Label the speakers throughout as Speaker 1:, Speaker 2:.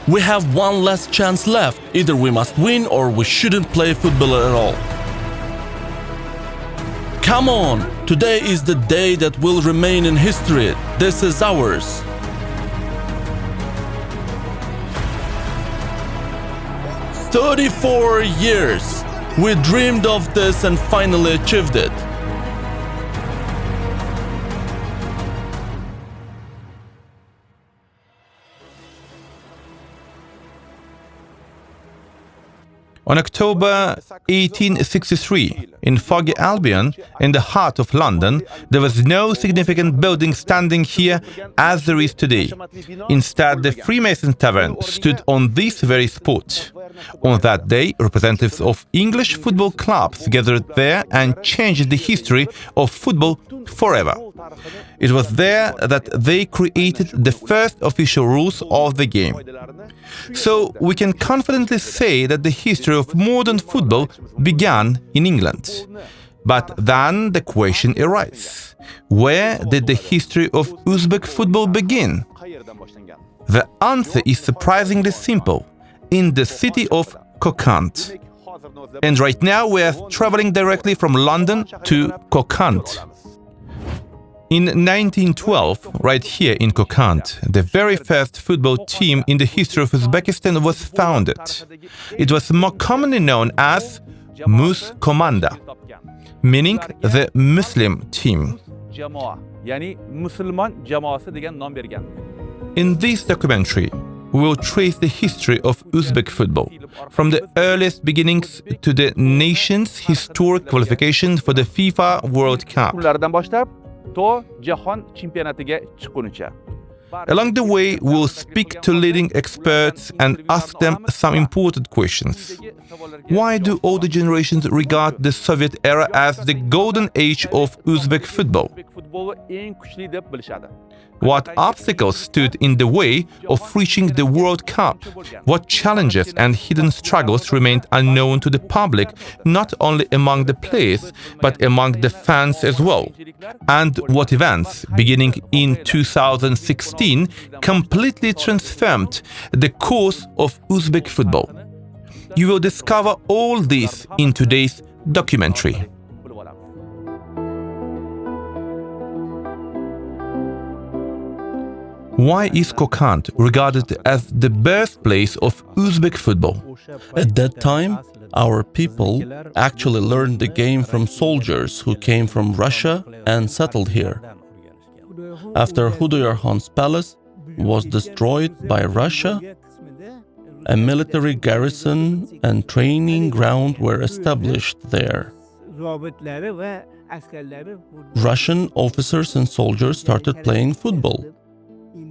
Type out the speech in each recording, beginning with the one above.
Speaker 1: We have one last chance left. Either we must win or we shouldn't play football at all. Come on! Today is the day that will remain in history. This is ours. "34 years! We dreamed of this and finally achieved it."
Speaker 2: On October 1863, in foggy Albion, in the heart of London, there was no significant building standing here as there is today. Instead, the Freemason Tavern stood on this very spot. On that day, representatives of English football clubs gathered there and changed the history of football forever. It was there that they created the first official rules of the game. So we can confidently say that the history of modern football began in England. But then the question arises: where did the history of Uzbek football begin? The answer is surprisingly simple: in the city of Kokand. And right now we are traveling directly from London to Kokand. In 1912, right here in Kokand, the very first football team in the history of Uzbekistan was founded. It was more commonly known as Mus Komanda, meaning the Muslim team. In this documentary, we will trace the history of Uzbek football, from the earliest beginnings to the nation's historic qualification for the FIFA World Cup. Along the way, we'll speak to leading experts and ask them some important questions. Why do older generations regard the Soviet era as the golden age of Uzbek football? What obstacles stood in the way of reaching the World Cup? What challenges and hidden struggles remained unknown to the public, not only among the players, but among the fans as well? And what events, beginning in 2016, completely transformed the course of Uzbek football? You will discover all this in today's documentary. Why is Kokand regarded as the birthplace of Uzbek football?
Speaker 1: At that time, our people actually learned the game from soldiers who came from Russia and settled here. After Hudayar Khan's palace was destroyed by Russia, a military garrison and training ground were established there. Russian officers and soldiers started playing football.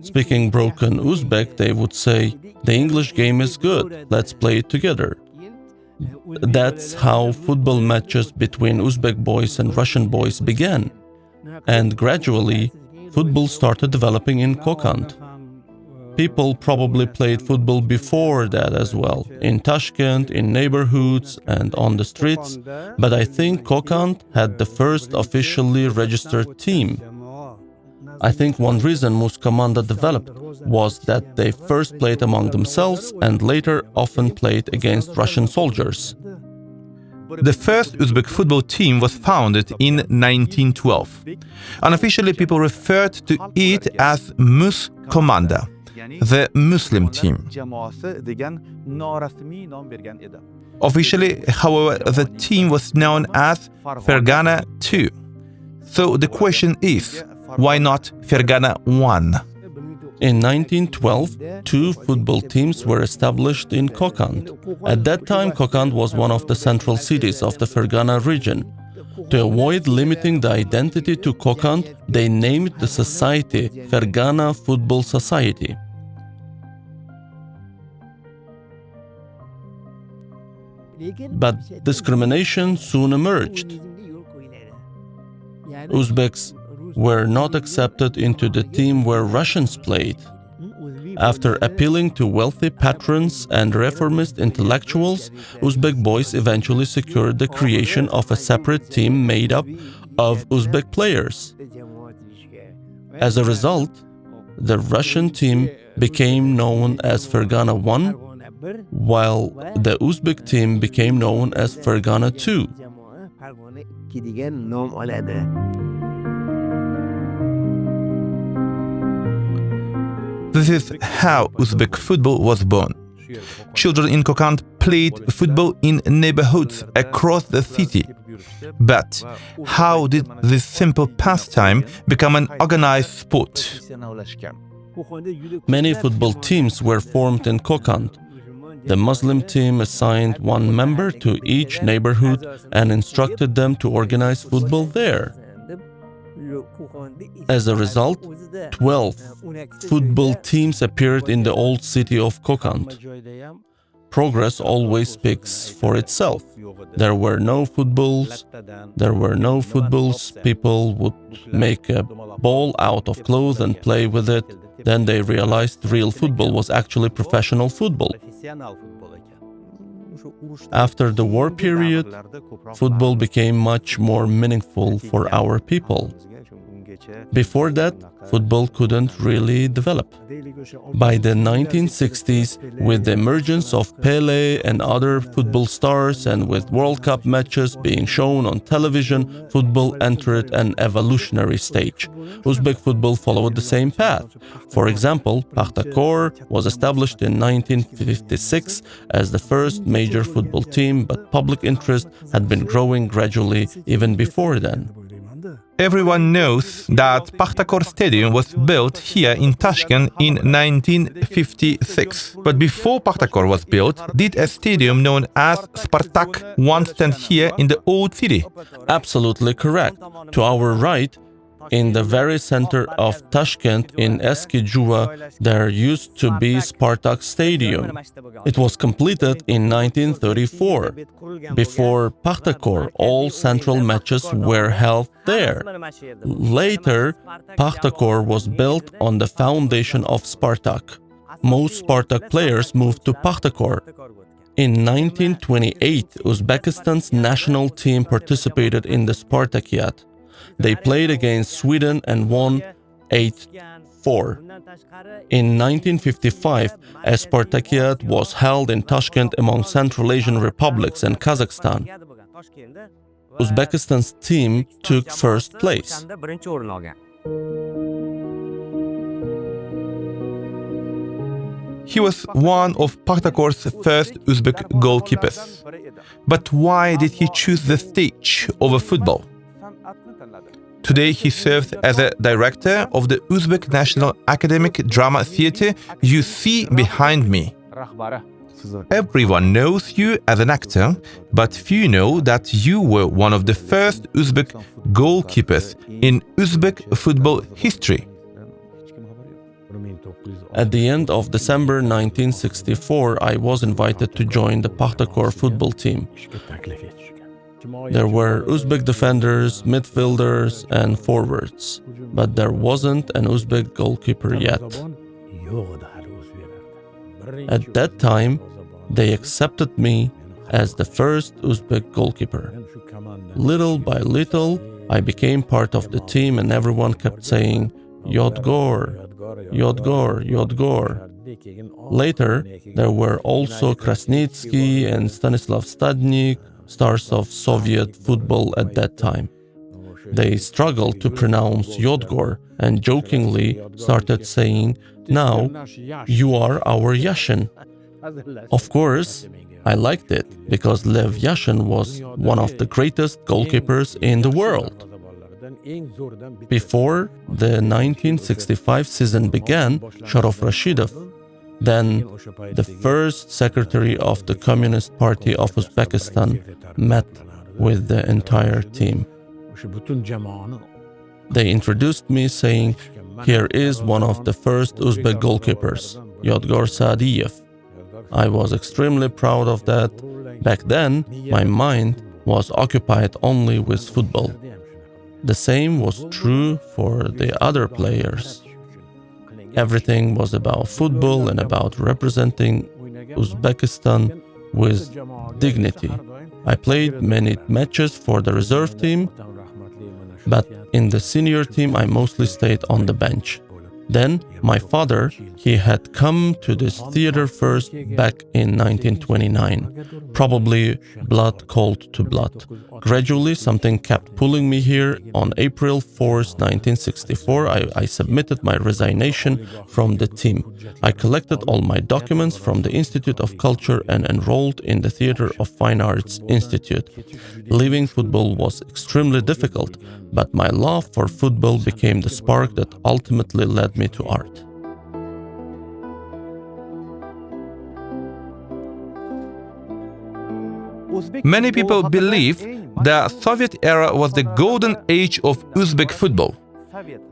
Speaker 1: Speaking broken Uzbek, they would say, "The English game is good, let's play it together." That's how football matches between Uzbek boys and Russian boys began. And gradually, football started developing in Kokand. People probably played football before that as well, in Tashkent, in neighborhoods and on the streets, but I think Kokand had the first officially registered team. I think one reason Mus Komanda developed was that they first played among themselves and later often played against Russian soldiers. The first Uzbek football team was founded in 1912. Unofficially, people referred to it as Mus Komanda, the Muslim team. Officially, however, the team was known as Fergana II. So the question is, why not Fergana I? In 1912, two football teams were established in Kokand. At that time, Kokand was one of the central cities of the Fergana region. To avoid limiting the identity to Kokand, they named the society Fergana Football Society. But discrimination soon emerged. Uzbeks were not accepted into the team where Russians played. After appealing to wealthy patrons and reformist intellectuals, Uzbek boys eventually secured the creation of a separate team made up of Uzbek players. As a result, the Russian team became known as Fergana 1, while the Uzbek team became known as Fergana 2.
Speaker 2: This is how Uzbek football was born. Children in Kokand played football in neighborhoods across the city. But how did this simple pastime become an organized sport?
Speaker 1: Many football teams were formed in Kokand. The Muslim team assigned one member to each neighborhood and instructed them to organize football there. As a result, 12 football teams appeared in the old city of Kokand. Progress always speaks for itself. There were no footballs. People would make a ball out of cloth and play with it. Then they realized real football was actually professional football. After the war period, football became much more meaningful for our people. Before that, football couldn't really develop. By the 1960s, with the emergence of Pele and other football stars and with World Cup matches being shown on television, football entered an evolutionary stage. Uzbek football followed the same path. For example, Pakhtakor was established in 1956 as the first major football team, but public interest had been growing gradually even before then.
Speaker 2: Everyone knows that Pakhtakor Stadium was built here in Tashkent in 1956. But before Pakhtakor was built, did a stadium known as Spartak once stand here in the old city?
Speaker 1: Absolutely correct. To our right, in the very center of Tashkent in Eski Juva, there used to be Spartak Stadium. It was completed in 1934. Before Pakhtakor, all central matches were held there. Later, Pakhtakor was built on the foundation of Spartak. Most Spartak players moved to Pakhtakor. In 1928, Uzbekistan's national team participated in the Spartakiat. They played against Sweden and won 8-4. In 1955, a Spartakiat was held in Tashkent among Central Asian republics and Kazakhstan. Uzbekistan's team took first place.
Speaker 2: He was one of Pakhtakor's first Uzbek goalkeepers. But why did he choose the stage over football? Today he serves as a director of the Uzbek National Academic Drama Theatre you see behind me. Everyone knows you as an actor, but few know that you were one of the first Uzbek goalkeepers in Uzbek football history.
Speaker 1: At the end of December 1964, I was invited to join the Pakhtakor football team. There were Uzbek defenders, midfielders, and forwards, but there wasn't an Uzbek goalkeeper yet. At that time, they accepted me as the first Uzbek goalkeeper. Little by little, I became part of the team and everyone kept saying, Yodgor, Yodgor, Yodgor. Later, there were also Krasnitsky and Stanislav Stadnik, stars of Soviet football at that time. They struggled to pronounce Yodgor and jokingly started saying, "Now, you are our Yashin." Of course, I liked it because Lev Yashin was one of the greatest goalkeepers in the world. Before the 1965 season began, Sharof Rashidov, then the first secretary of the Communist Party of Uzbekistan, met with the entire team. They introduced me saying, "Here is one of the first Uzbek goalkeepers, Yodgor Saadiyev." I was extremely proud of that. Back then, my mind was occupied only with football. The same was true for the other players. Everything was about football and about representing Uzbekistan with dignity. I played many matches for the reserve team, but in the senior team I mostly stayed on the bench. Then My father, he had come to this theater first back in 1929. Probably blood called to blood. Gradually, something kept pulling me here. On April 4th, 1964, I submitted my resignation from the team. I collected all my documents from the Institute of Culture and enrolled in the Theater of Fine Arts Institute. Leaving football was extremely difficult, but my love for football became the spark that ultimately led me to art.
Speaker 2: Many people believe the Soviet era was the golden age of Uzbek football.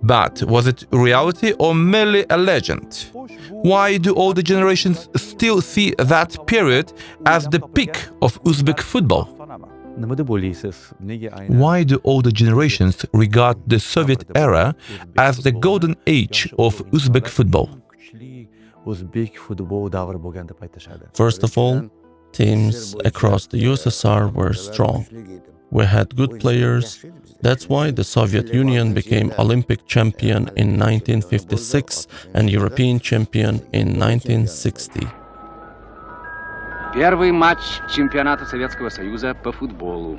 Speaker 2: But was it reality or merely a legend? Why do older generations still see that period as the peak of Uzbek football? Why do older generations regard the Soviet era as the golden age of Uzbek football?
Speaker 1: First of all, teams across the USSR were strong. We had good players. That's why the Soviet Union became Olympic champion in 1956 and European champion in 1960.
Speaker 3: Первый матч чемпионата Советского Союза по футболу.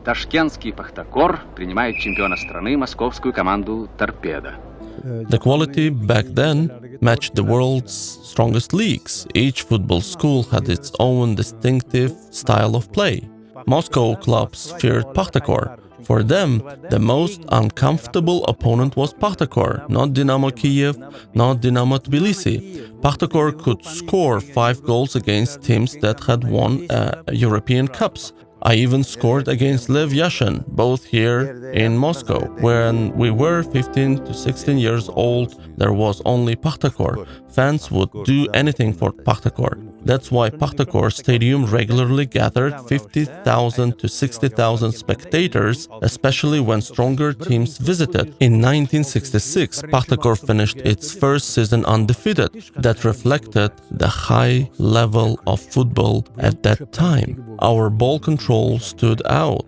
Speaker 3: Ташкентский «Пахтакор» принимает чемпиона страны московскую команду «Торпедо».
Speaker 1: The quality back then matched the world's strongest leagues. Each football school had its own distinctive style of play. Moscow clubs feared Pakhtakor. For them, the most uncomfortable opponent was Pakhtakor, not Dynamo Kiev, not Dynamo Tbilisi. Pakhtakor could score 5 goals against teams that had won European Cups. I even scored against Lev Yashin, both here in Moscow. When we were 15 to 16 years old, there was only Pakhtakor. Fans would do anything for Pakhtakor. That's why Pakhtakor Stadium regularly gathered 50,000 to 60,000 spectators, especially when stronger teams visited. In 1966, Pakhtakor finished its first season undefeated. That reflected the high level of football at that time. Our ball control stood out.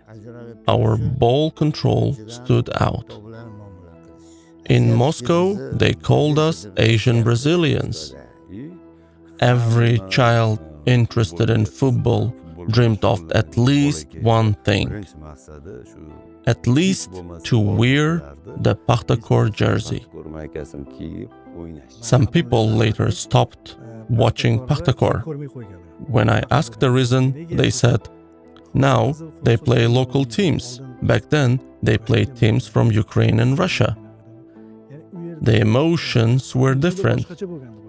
Speaker 1: In Moscow, they called us Asian Brazilians. Every child interested in football dreamed of at least one thing, at least to wear the Pakhtakor jersey. Some people later stopped watching Pakhtakor. When I asked the reason, they said, now they play local teams. Back then, they played teams from Ukraine and Russia. The emotions were different.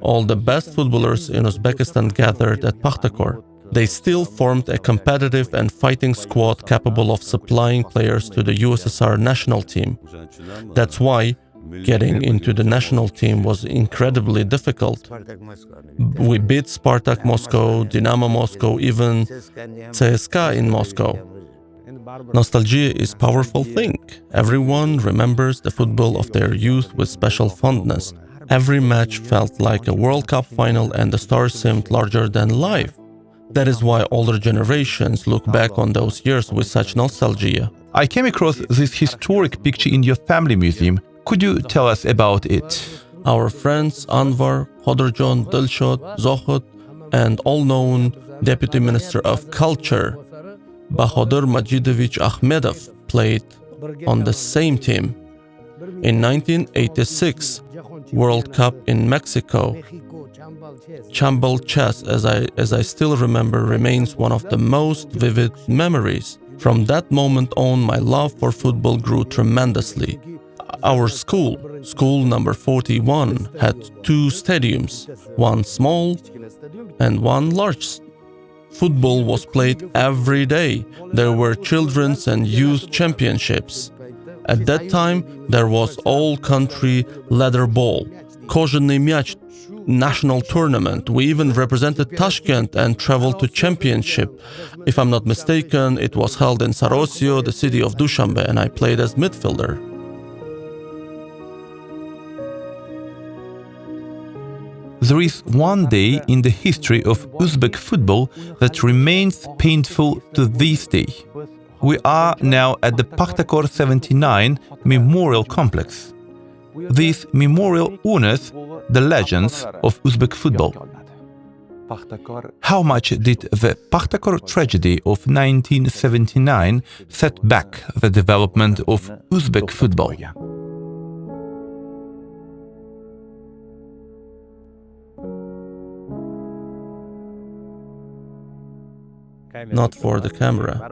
Speaker 1: All the best footballers in Uzbekistan gathered at Pakhtakor. They still formed a competitive and fighting squad capable of supplying players to the USSR national team. That's why getting into the national team was incredibly difficult. We beat Spartak Moscow, Dynamo Moscow, even CSKA in Moscow. Nostalgia is a powerful thing. Everyone remembers the football of their youth with special fondness. Every match felt like a World Cup final and the stars seemed larger than life. That is why older generations look back on those years with such nostalgia.
Speaker 2: I came across this historic picture in your family museum. Could you tell us about it?
Speaker 1: Our friends Anvar, Khodrjon, Dilshod, Zohut, and all-known Deputy Minister of Culture, Bahodir Majidovich Akhmedov, played on the same team. In 1986 World Cup in Mexico, Chambal chess, as I still remember, remains one of the most vivid memories. From that moment on, my love for football grew tremendously. Our school number 41, had 2 stadiums, one small and one large. Football was played every day. There were children's and youth championships. At that time, there was all-country leather ball, Kozhenny Мяч national tournament. We even represented Tashkent and traveled to championship. If I'm not mistaken, it was held in Sarosio, the city of Dushanbe, and I played as midfielder.
Speaker 2: There is one day in the history of Uzbek football that remains painful to this day. We are now at the Pakhtakor 79 Memorial Complex. This memorial honors the legends of Uzbek football. How much did the Pakhtakor tragedy of 1979 set back the development of Uzbek football?
Speaker 1: Not for the camera.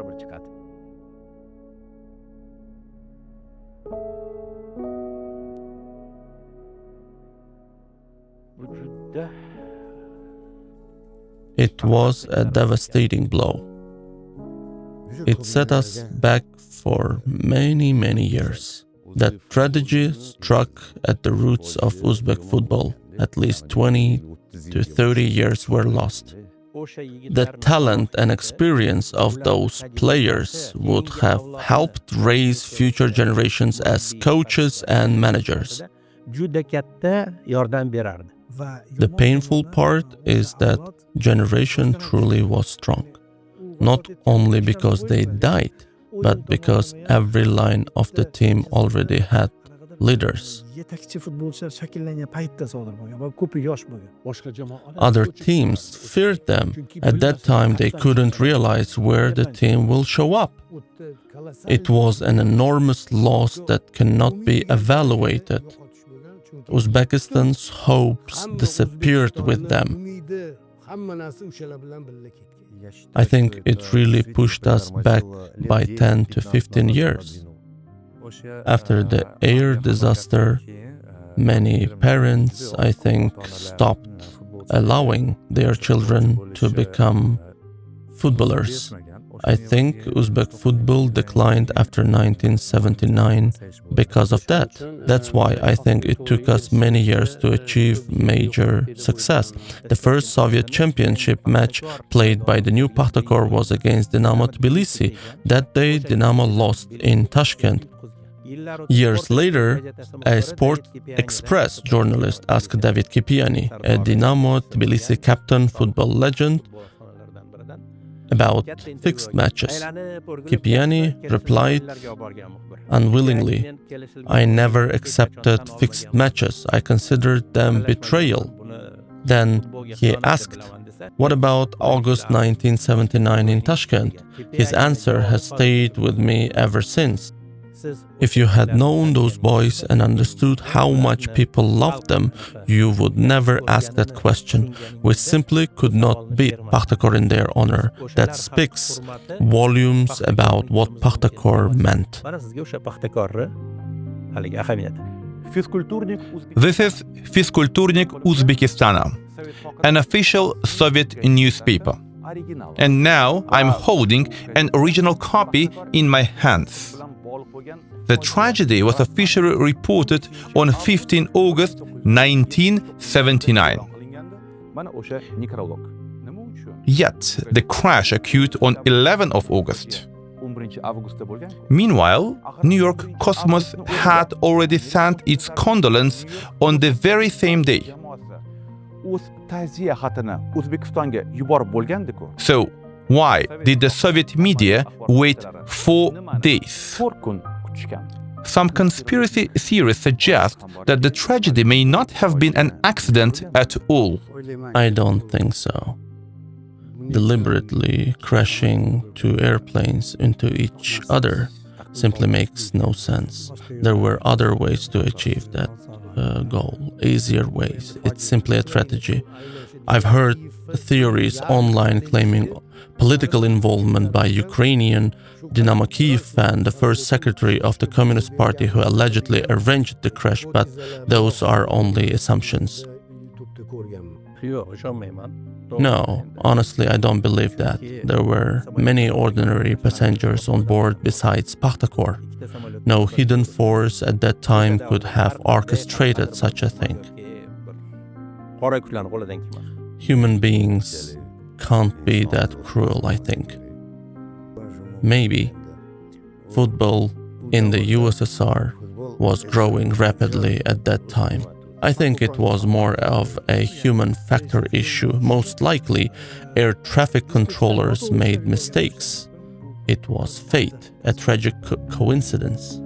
Speaker 1: It was a devastating blow. It set us back for many, many years. That tragedy struck at the roots of Uzbek football. At least 20 to 30 years were lost. The talent and experience of those players would have helped raise future generations as coaches and managers. The painful part is that generation truly was strong, not only because they died, but because every line of the team already had leaders. Other teams feared them. At that time, they couldn't realize where the team will show up. It was an enormous loss that cannot be evaluated. Uzbekistan's hopes disappeared with them. I think it really pushed us back by 10 to 15 years. After the air disaster, many parents, I think, stopped allowing their children to become footballers. I think Uzbek football declined after 1979 because of that. That's why I think it took us many years to achieve major success. The first Soviet championship match played by the new Pakhtakor was against Dynamo Tbilisi. That day, Dynamo lost in Tashkent. Years later, a Sport Express journalist asked David Kipiani, a Dynamo Tbilisi captain, football legend, about fixed matches. Kipiani replied unwillingly, "I never accepted fixed matches. I considered them betrayal." Then he asked, "What about August 1979 in Tashkent?" His answer has stayed with me ever since. If you had known those boys and understood how much people loved them, you would never ask that question. We simply could not beat Pakhtakor in their honor. That speaks volumes about what Pakhtakor meant.
Speaker 2: This is Fiskulturnik Uzbekistana, an official Soviet newspaper. And now I'm holding an original copy in my hands. The tragedy was officially reported on 15 August 1979. Yet the crash occurred on 11th of August. Meanwhile, New York Cosmos had already sent its condolence on the very same day. So, why did the Soviet media wait 4 days? Some conspiracy theories suggest that the tragedy may not have been an accident at all.
Speaker 1: I don't think so. Deliberately crashing two airplanes into each other simply makes no sense. There were other ways to achieve that goal, easier ways. It's simply a strategy. I've heard theories online claiming political involvement by Ukrainian Dynamo Kyiv fan, the first secretary of the Communist Party who allegedly arranged the crash, but those are only assumptions. No, honestly, I don't believe that. There were many ordinary passengers on board besides Pakhtakor. No hidden force at that time could have orchestrated such a thing. Human beings can't be that cruel, I think. Maybe football in the USSR was growing rapidly at that time. I think it was more of a human factor issue. Most likely, air traffic controllers made mistakes. It was fate, a tragic coincidence.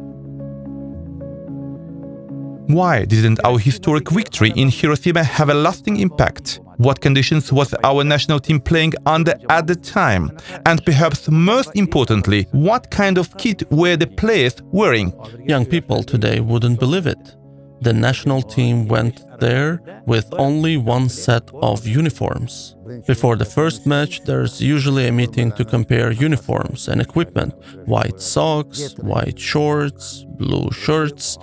Speaker 2: Why didn't our historic victory in Hiroshima have a lasting impact? What conditions was our national team playing under at the time? And perhaps most importantly, what kind of kit were the players wearing?
Speaker 1: Young people today wouldn't believe it. The national team went there with only one set of uniforms. Before the first match, there's usually a meeting to compare uniforms and equipment. White socks, white shorts, blue shirts.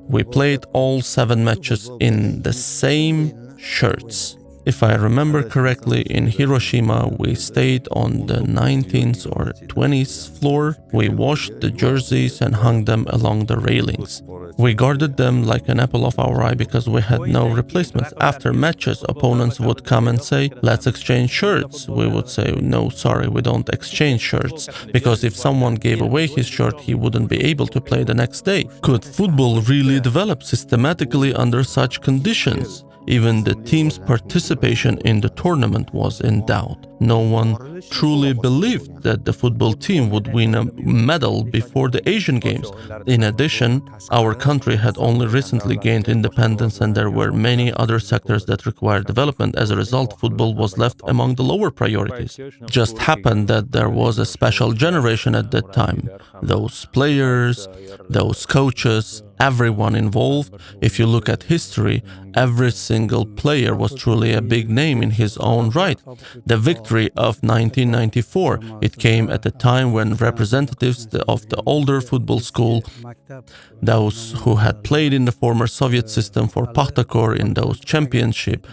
Speaker 1: We played all 7 matches in the same shirts. If I remember correctly, in Hiroshima we stayed on the 19th or 20th floor. We washed the jerseys and hung them along the railings. We guarded them like an apple of our eye because we had no replacements. After matches, opponents would come and say, "Let's exchange shirts." We would say, "No, sorry, we don't exchange shirts," because if someone gave away his shirt, he wouldn't be able to play the next day. Could football really develop systematically under such conditions? Even the team's participation in the tournament was in doubt. No one truly believed that the football team would win a medal before the Asian Games. In addition, our country had only recently gained independence and there were many other sectors that required development. As a result, football was left among the lower priorities. Just happened that there was a special generation at that time. Those players, those coaches, everyone involved. If you look at history, every single player was truly a big name in his own right. The victory of 1994, it came at a time when representatives of the older football school, those who had played in the former Soviet system for Pakhtakor in those championships,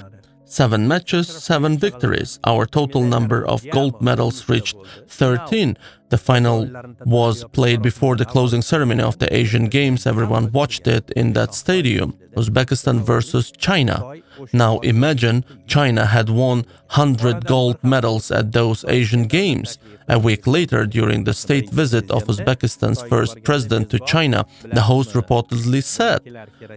Speaker 1: 7 matches, 7 victories. Our total number of gold medals reached 13. The final was played before the closing ceremony of the Asian Games. Everyone watched it in that stadium. Uzbekistan versus China. Now imagine China had won 100 gold medals at those Asian Games. A week later, during the state visit of Uzbekistan's first president to China, the host reportedly said,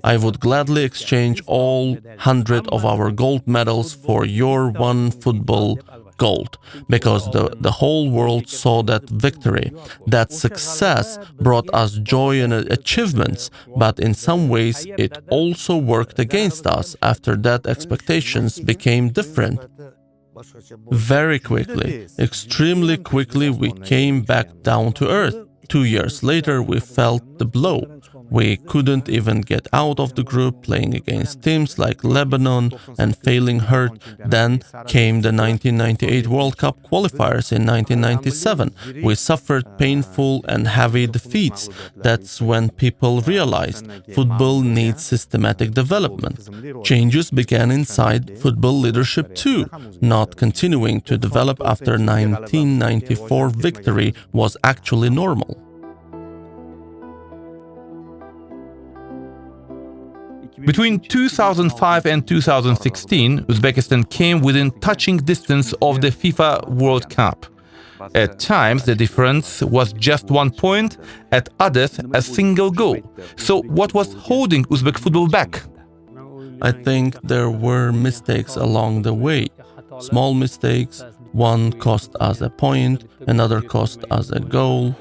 Speaker 1: "I would gladly exchange all 100 of our gold medals for your one football gold," because the whole world saw that victory. That success brought us joy and achievements, but in some ways it also worked against us. After that, expectations became different. Very quickly, extremely quickly, we came back down to earth. 2 years later, we felt the blow. We couldn't even get out of the group, playing against teams like Lebanon and failing hurt. Then came the 1998 World Cup qualifiers in 1997. We suffered painful and heavy defeats. That's when people realized football needs systematic development. Changes began inside football leadership too. Not continuing to develop after 1994 victory was actually normal.
Speaker 2: Between 2005 and 2016, Uzbekistan came within touching distance of the FIFA World Cup. At times, the difference was just 1 point, at others, a single goal. So what was holding Uzbek football back?
Speaker 1: I think there were mistakes along the way. Small mistakes. One cost us a point, another cost us a goal.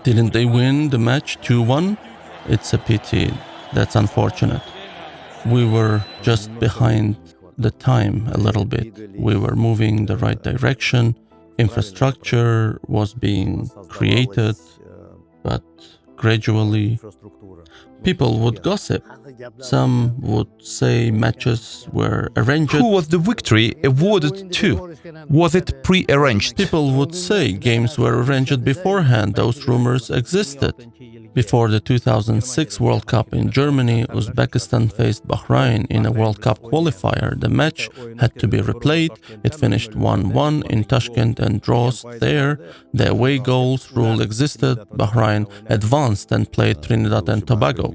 Speaker 1: Didn't they win the match 2-1? It's a pity. That's unfortunate. We were just behind the time a little bit. We were moving the right direction. Infrastructure was being created, but gradually people would gossip. Some would say matches were arranged.
Speaker 2: Who was the victory awarded to? Was it pre-arranged?
Speaker 1: People would say games were arranged beforehand. Those rumors existed. Before the 2006 World Cup in Germany, Uzbekistan faced Bahrain in a World Cup qualifier. The match had to be replayed. It finished 1-1 in Tashkent and draws there. The away goals rule existed. Bahrain advanced and played Trinidad and Tobago.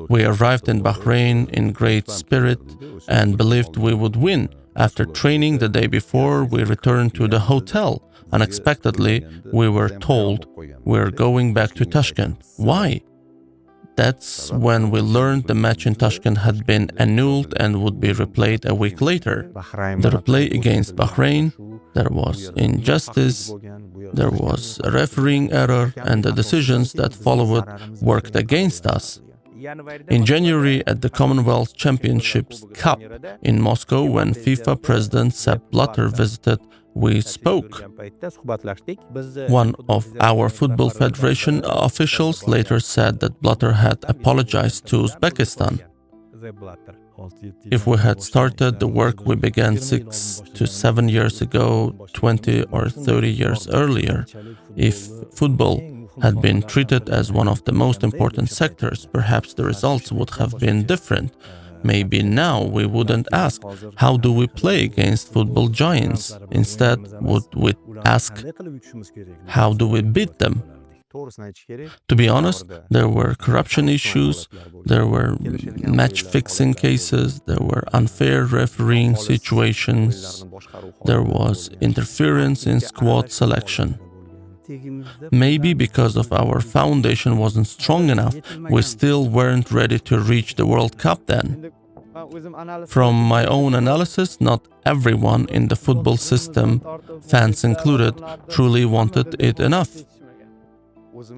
Speaker 1: We arrived in Bahrain in great spirit and believed we would win. After training the day before, we returned to the hotel. Unexpectedly, we were told we're going back to Tashkent. Why? That's when we learned the match in Tashkent had been annulled and would be replayed a week later. The replay against Bahrain, there was injustice, there was a refereeing error, and the decisions that followed worked against us. In January, at the Commonwealth Championships Cup in Moscow, when FIFA President Sepp Blatter visited, we spoke. One of our football federation officials later said that Blatter had apologized to Uzbekistan. If we had started the work we began 6 to 7 years ago, 20 or 30 years earlier, if football had been treated as one of the most important sectors, perhaps the results would have been different. Maybe now we wouldn't ask, how do we play against football giants? Instead, would we ask, how do we beat them? To be honest, there were corruption issues, there were match-fixing cases, there were unfair refereeing situations, there was interference in squad selection. Maybe because of our foundation wasn't strong enough, we still weren't ready to reach the World Cup then. From my own analysis, not everyone in the football system, fans included, truly wanted it enough.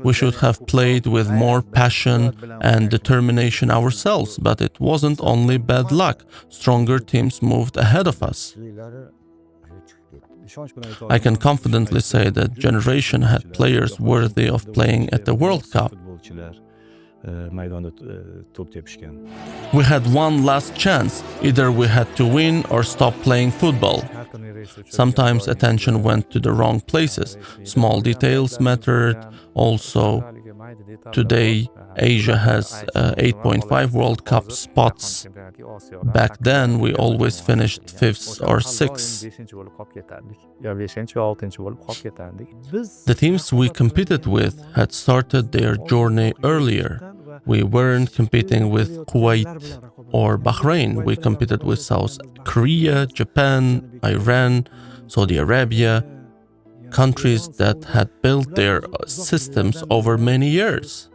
Speaker 1: We should have played with more passion and determination ourselves, but it wasn't only bad luck. Stronger teams moved ahead of us. I can confidently say that generation had players worthy of playing at the World Cup. We had one last chance. Either we had to win or stop playing football. Sometimes attention went to the wrong places. Small details mattered. Also, today Asia has 8.5 World Cup spots. Back then, we always finished 5th or 6th. The teams we competed with had started their journey earlier. We weren't competing with Kuwait or Bahrain. We competed with South Korea, Japan, Iran, Saudi Arabia, countries that had built their systems over many years.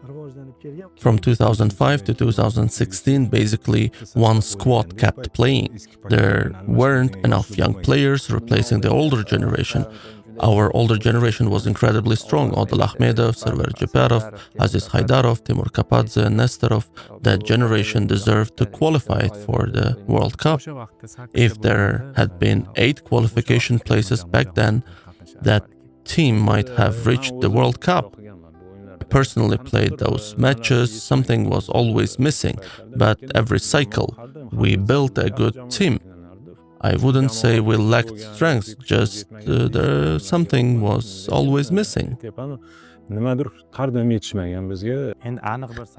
Speaker 1: From 2005 to 2016, basically one squad kept playing. There weren't enough young players replacing the older generation. Our older generation was incredibly strong. Odil Ahmedov, Server Jeparov, Aziz Haydarov, Timur Kapadze, Nestorov. That generation deserved to qualify for the World Cup. If there had been 8 qualification places back then, that team might have reached the World Cup. I personally played those matches. Something was always missing, but every cycle we built a good team. I wouldn't say we lacked strength, just something was always missing.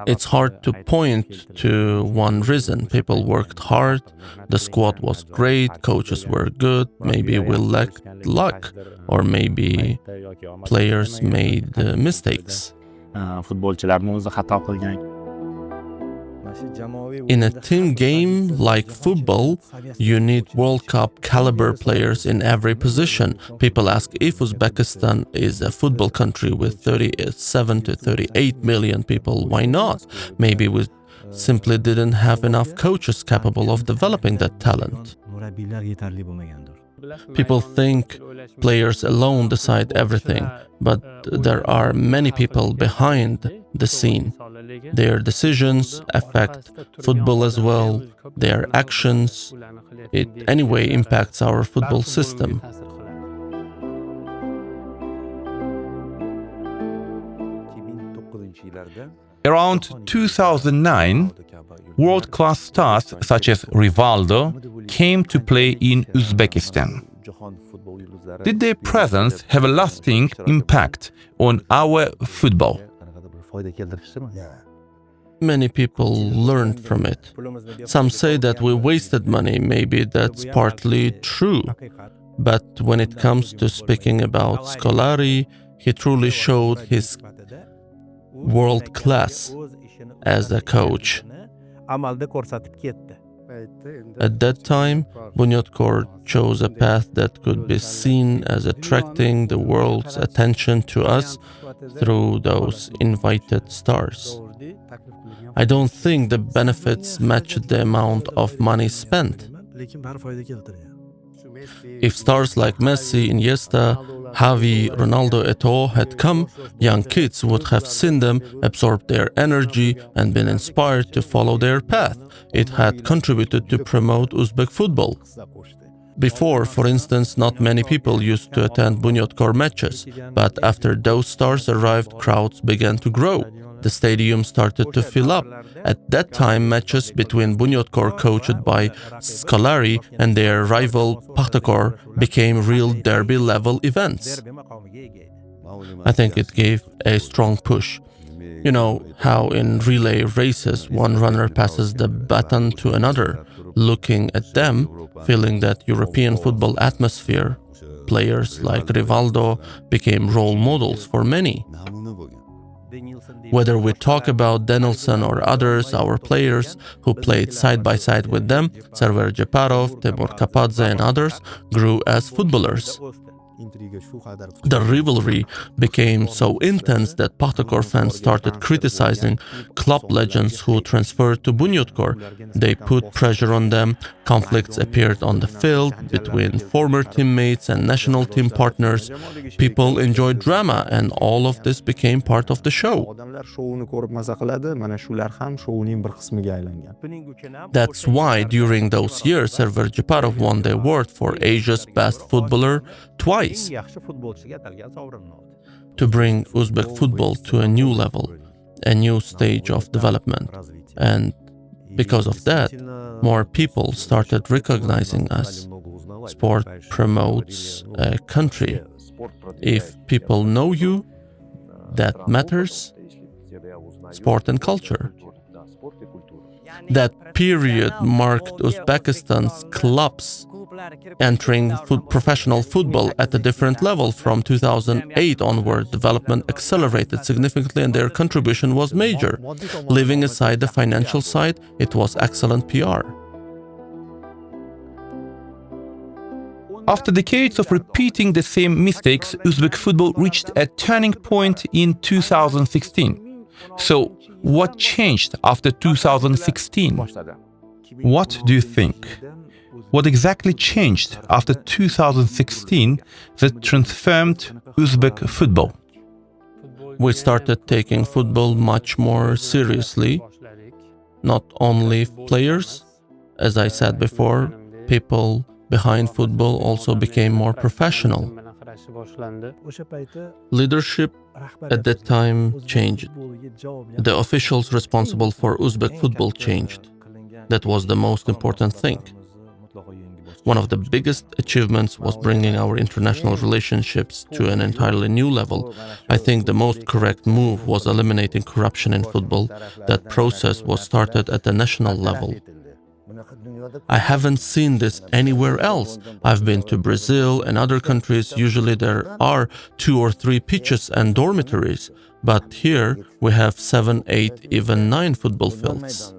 Speaker 1: It's hard to point to one reason. People worked hard, the squad was great, coaches were good, maybe we lacked luck, or maybe players made mistakes. In a team game like football, you need World Cup caliber players in every position. People ask if Uzbekistan is a football country with 37 to 38 million people, why not? Maybe we simply didn't have enough coaches capable of developing that talent. People think players alone decide everything, but there are many people behind the scene. Their decisions affect football as well, their actions. It anyway impacts our football system.
Speaker 2: Around 2009, world-class stars such as Rivaldo came to play in Uzbekistan. Did their presence have a lasting impact on our football?
Speaker 1: Many people learned from it. Some say that we wasted money. Maybe that's partly true. But when it comes to speaking about Scolari, he truly showed his world class as a coach. At that time, Bunyodkor chose a path that could be seen as attracting the world's attention to us through those invited stars. I don't think the benefits matched the amount of money spent. If stars like Messi, Iniesta, Xavi, Ronaldo, Eto'o had come, young kids would have seen them, absorbed their energy, and been inspired to follow their path. It had contributed to promote Uzbek football. Before, for instance, not many people used to attend Bunyodkor matches, but after those stars arrived, crowds began to grow. The stadium started to fill up. At that time, matches between Bunyodkor, coached by Scolari, and their rival Pakhtakor became real derby-level events. I think it gave a strong push. You know how in relay races one runner passes the baton to another, looking at them, feeling that European football atmosphere. Players like Rivaldo became role models for many. Whether we talk about Danielson or others, our players who played side by side with them, Server Jeparov, Temur Kapadze and others, grew as footballers. The rivalry became so intense that Pakhtakor fans started criticizing club legends who transferred to Bunyodkor. They put pressure on them, conflicts appeared on the field between former teammates and national team partners. People enjoyed drama, and all of this became part of the show. That's why during those years Server Jeparov won the award for Asia's best footballer twice. To bring Uzbek football to a new level, a new stage of development. And because of that, more people started recognizing us. Sport promotes a country. If people know you, that matters. Sport and culture. That period marked Uzbekistan's clubs entering professional football at a different level. From 2008 onward, development accelerated significantly and their contribution was major. Leaving aside the financial side, it was excellent PR.
Speaker 2: After decades of repeating the same mistakes, Uzbek football reached a turning point in 2016. So, what changed after 2016? What do you think? What exactly changed after 2016 that transformed Uzbek football?
Speaker 1: We started taking football much more seriously. Not only players, as I said before, people behind football also became more professional. Leadership at that time changed. The officials responsible for Uzbek football changed. That was the most important thing. One of the biggest achievements was bringing our international relationships to an entirely new level. I think the most correct move was eliminating corruption in football. That process was started at the national level. I haven't seen this anywhere else. I've been to Brazil and other countries. Usually there are 2 or 3 pitches and dormitories. But here we have 7, 8, even 9 football fields.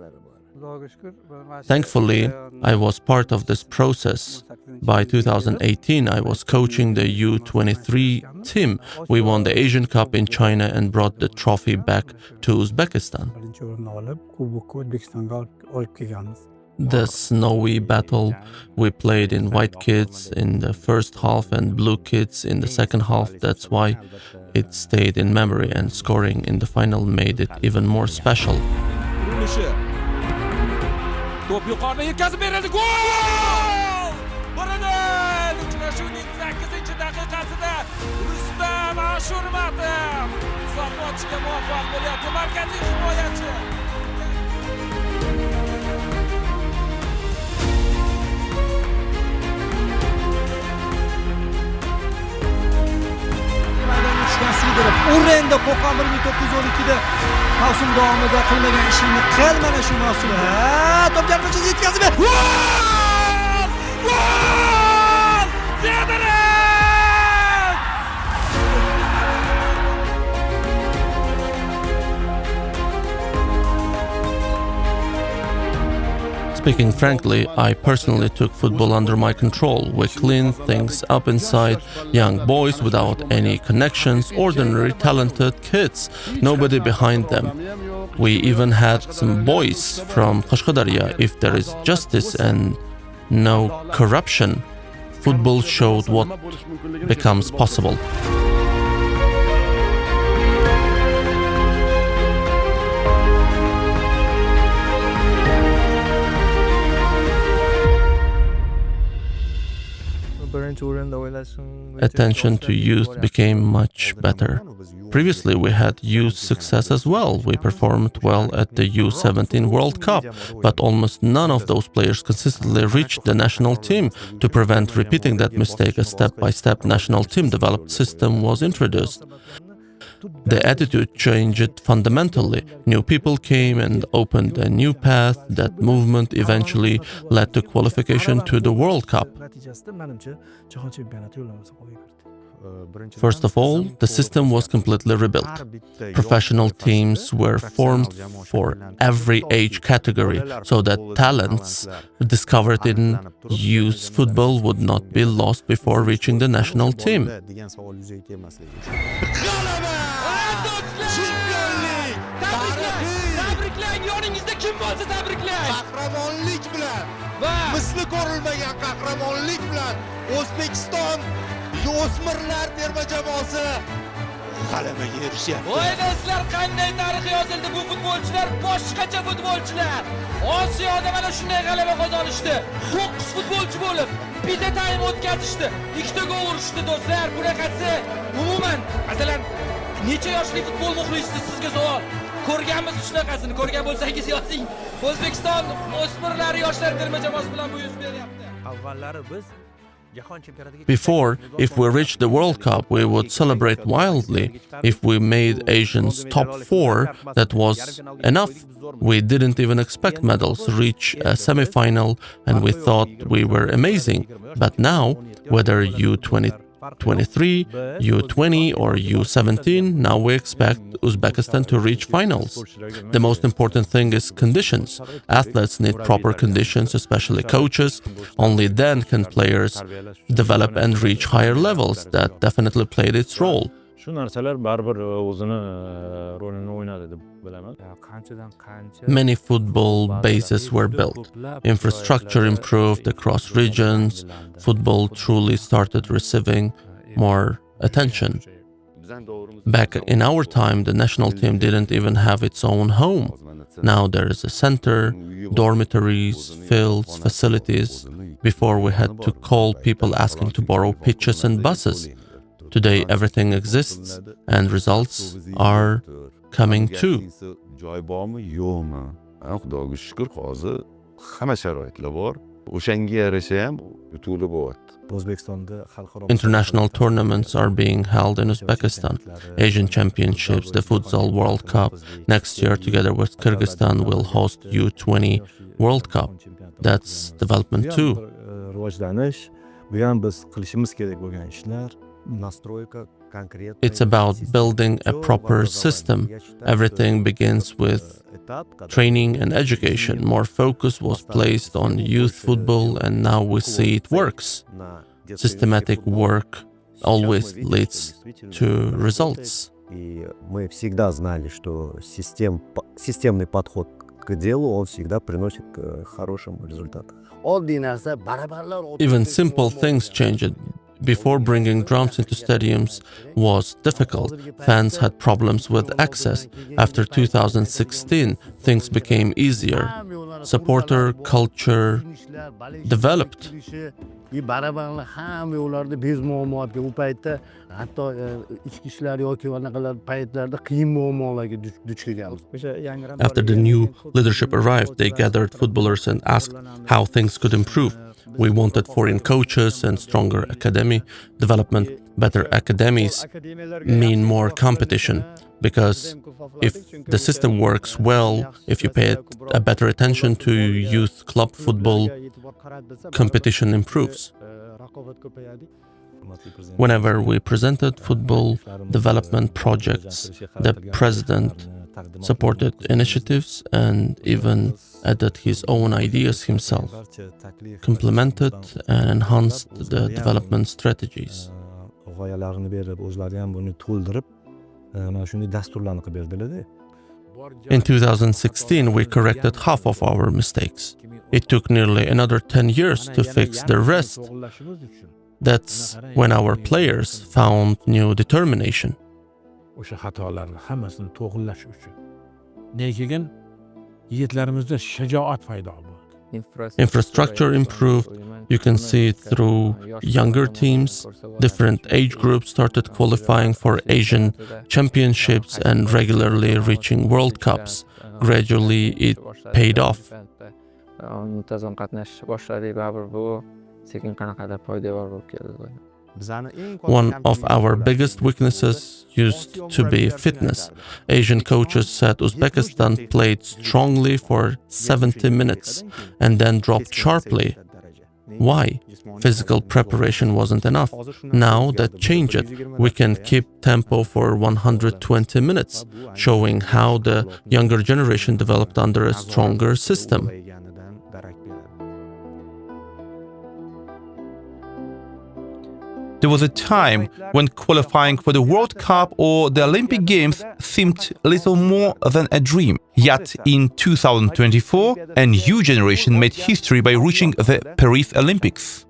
Speaker 1: Thankfully, I was part of this process. By 2018, I was coaching the U23 team. We won the Asian Cup in China and brought the trophy back to Uzbekistan. The snowy battle, we played in white kits in the first half and blue kits in the second half. That's why it stayed in memory, and scoring in the final made it even more special.
Speaker 4: Top yuqoridan yetkazib berildi. Gol! Birinchi uchrashuvning 8-daqiqasida Rustam Ashurmatov hisobni ochishga muvaffaq bo'lyapti. Markaziy himoyachi. Urenda Qo'qon 1912da mavsum davomida qilmagan ishini qil mana shu mavsumda. Top jarmachiga yetkazib ber. Gol! Gol! Zedere!
Speaker 1: Speaking frankly, I personally took football under my control. We cleaned things up inside, young boys without any connections, ordinary talented kids, nobody behind them. We even had some boys from Qashqadarya. If there is justice and no corruption, Football showed what becomes possible. Attention to youth became much better. Previously, we had youth success as well. We performed well at the U17 World Cup, but almost none of those players consistently reached the national team. To prevent repeating that mistake, a step-by-step national team developed system was introduced. The attitude changed fundamentally. New people came and opened a new path. That movement eventually led to qualification to the World Cup. First of all, the system was completely rebuilt. Professional teams were formed for every age category so that talents discovered in youth football would not be lost before reaching the national team.
Speaker 5: Qahramonlik bilan misli ko'rilmagan qahramonlik bilan O'zbekiston o'smirlar terma jamoasi g'alabaga erishyapti.
Speaker 6: O'ynasizlar, qanday tarix yozildi. Bu futbolchilar boshqacha futbolchilar. Osiyoda mana shunday g'alaba qozonishdi. 9 futbolchi bo'lib, bitta taym o'tkazishdi. 2 ta gol urishdi do'stlar. Bunaqasi umuman, masalan, necha yoshli futbol muxlisisiz sizga savol. Ko'rganmiz shunaqasini, ko'rgan bo'lsangiz yozing. O'zbekiston o'smirlar yoshlar terma jamoasi bilan bu yuz beryapti.
Speaker 5: Avvallari biz
Speaker 1: Before, if we reached the World Cup, we would celebrate wildly. If we made Asians top 4, that was enough. We didn't even expect medals, reach a semi-final, and we thought we were amazing. But now, whether U23, U20 or U17, now we expect Uzbekistan to reach finals. The most important thing is conditions. Athletes need proper conditions, especially coaches. Only then can players develop and reach higher levels. That definitely played its role.
Speaker 7: Shu narsalar baribir o'zini rolini o'ynadi deb bilaman.
Speaker 1: Many football bases were built. Infrastructure improved across regions. Football truly started receiving more attention. Back in our time, the national team didn't even have its own home. Now there is a center, dormitories, fields, facilities. Before we had to call people asking to borrow pitches and buses. Today everything exists and results are coming too.
Speaker 8: Joy bormi, yo'qmi? Xudoga shukr, hozir hamma sharoitlar bor. O'shanga yarasha ham yutulib bo'lyapti.
Speaker 1: International tournaments are being held in Uzbekistan. Asian Championships, the Futsal World Cup. Next year, together with Kyrgyzstan, will host U20 World Cup. That's development too.
Speaker 7: Bu ham biz qilishimiz kerak bo'lgan ishlar.
Speaker 1: It's about building a proper system. Everything begins with training and education. More focus was placed on youth football, and now we see it works. Systematic work always leads to results.
Speaker 9: Мы всегда знали, что системный подход к делу, он всегда приносит к хорошему результату.
Speaker 1: Even simple things changed. Before bringing drums into stadiums was difficult. Fans had problems with access. After 2016, things became easier. Supporter culture developed.
Speaker 10: Barabarlar hamma yo'llarda bez muammoga u paytda hatto ichki ishlar yoki anaqalar paytlarda qiyin muammolarga duch kelganmiz.
Speaker 1: After the new leadership arrived, they gathered footballers and asked how things could improve. We wanted foreign coaches and stronger academy development. Better academies mean more competition, because if the system works well, if you pay a better attention to youth club football, competition improves. Whenever we presented football development projects, the president supported initiatives and even added his own ideas himself, complemented and enhanced the development strategies.
Speaker 7: G'oyalarini berib, o'zlari ham buni to'ldirib, mana shunday dasturlarni qilib berdilar-da.
Speaker 1: In 2016, we corrected half of our mistakes. It took nearly another 10 years to fix the rest. That's when our players found new determination.
Speaker 5: O'sha xatolarni hammasini to'g'rilash uchun. Lekin yigitlarimizda shijoat paydo bo'ldi.
Speaker 1: Infrastructure improved. You can see it through younger teams. Different age groups started qualifying for Asian championships and regularly reaching World Cups. Gradually, it paid off.
Speaker 11: Muntazam qatnashishni boshladik, baribir bu sekin qanaqadir foydavor bo'lib keldi.
Speaker 1: One of our biggest weaknesses used to be fitness. Asian coaches said Uzbekistan played strongly for 70 minutes and then dropped sharply. Why? Physical preparation wasn't enough. Now that changed. We can keep tempo for 120 minutes, showing how the younger generation developed under a stronger system.
Speaker 2: There was a time when qualifying for the World Cup or the Olympic Games seemed little more than a dream. Yet in 2024, a new generation made history by reaching the Paris Olympics.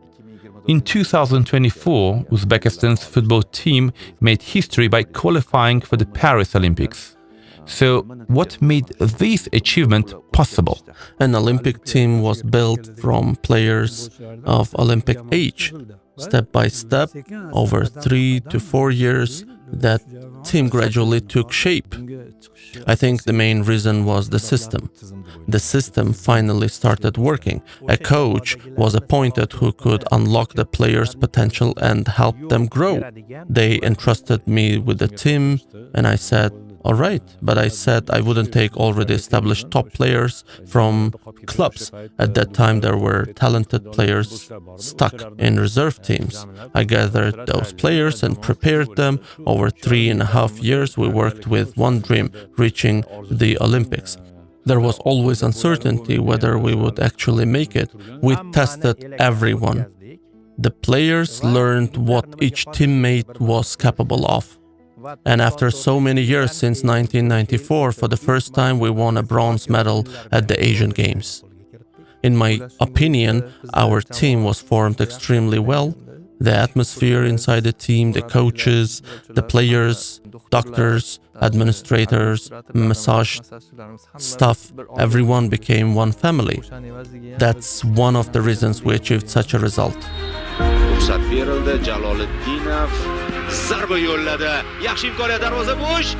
Speaker 2: In 2024, Uzbekistan's football team made history by qualifying for the Paris Olympics. So, what made this achievement possible?
Speaker 1: An Olympic team was built from players of Olympic age. Step by step, over 3 to 4 years, that team gradually took shape. I think the main reason was the system. The system finally started working. A coach was appointed who could unlock the players' potential and help them grow. They entrusted me with the team, and I said, all right, but I said I wouldn't take already established top players from clubs. At that time, there were talented players stuck in reserve teams. I gathered those players and prepared them. Over 3.5 years, we worked with one dream, reaching the Olympics. There was always uncertainty whether we would actually make it. We tested everyone. The players learned what each teammate was capable of. And after so many years, since 1994, for the first time we won a bronze medal at the Asian Games. In my opinion, our team was formed extremely well. The atmosphere inside the team, the coaches, the players, doctors, administrators, massage staff, everyone became one family. That's one of the reasons we achieved such a result.
Speaker 12: Fursat berildi, Jaloliddinov zarba yo'lladi. Yaxshi imkoniyat, darvoza bo'sh.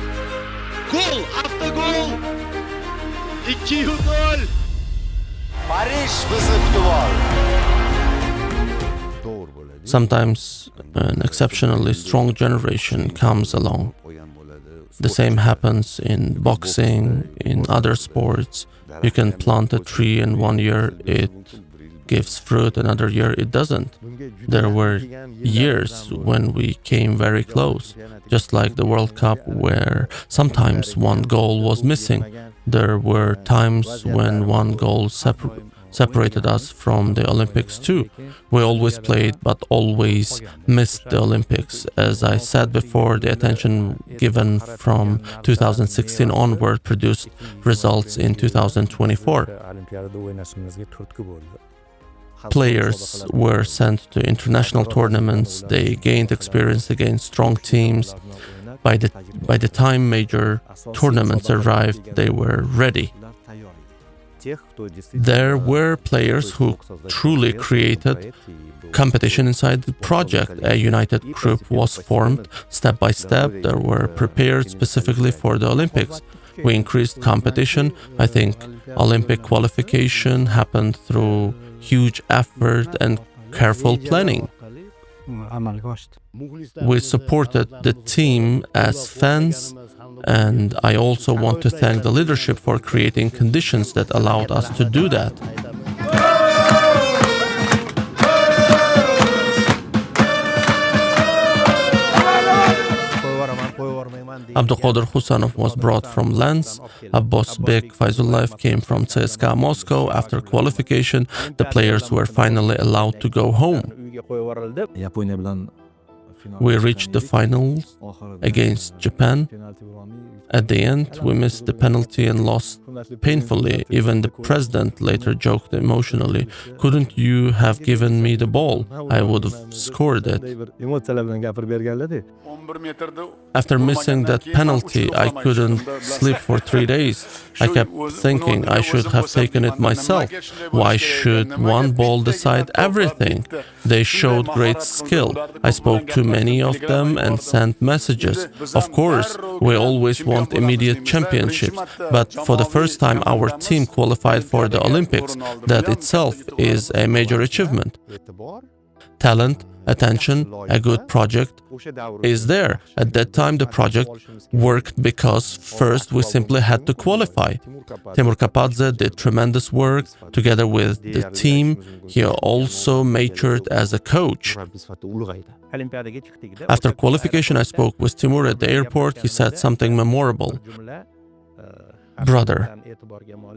Speaker 12: Gol, avtogol. 2-0.
Speaker 5: Parij bizni kutib ol.
Speaker 1: Sometimes an exceptionally strong generation comes along. The same happens in boxing, in other sports. You can plant a tree and 1 year it gives fruit, another year it doesn't. There were years when we came very close, just like the World Cup, where sometimes one goal was missing. There were times when one goal separated us from the Olympics too. We always played but always missed the Olympics. As I said before, the attention given from 2016 onward produced results in 2024. Players were sent to international tournaments. They gained experience against strong teams. By the time major tournaments arrived, they were ready. There were players who truly created competition inside the project. A united group was formed step by step. They were prepared specifically for the Olympics. We increased competition. I think Olympic qualification happened through huge effort and careful planning. We supported the team as fans, and I also want to thank the leadership for creating conditions that allowed us to do that. Abduqodir Husanov was brought from Lens. Uzbek Fayzullayev came from CSKA Moscow. After qualification, the players were finally allowed to go home. We reached the finals against Japan. At the end, we missed the penalty and lost painfully. Even the president later joked emotionally, "Couldn't you have given me the ball? I would have scored it." After missing that penalty, I couldn't sleep for 3 days. I kept thinking I should have taken it myself. Why should one ball decide everything? They showed great skill. I spoke to many of them and sent messages. Of course, we always want immediate championships, but for the first time our team qualified for the Olympics. That itself is a major achievement. Talent, attention, a good project is there. At that time the project worked because first we simply had to qualify. Timur Kapadze did tremendous work together with the team. He also matured as a coach. After qualification, I spoke with Timur at the airport. He said something memorable. "Brother,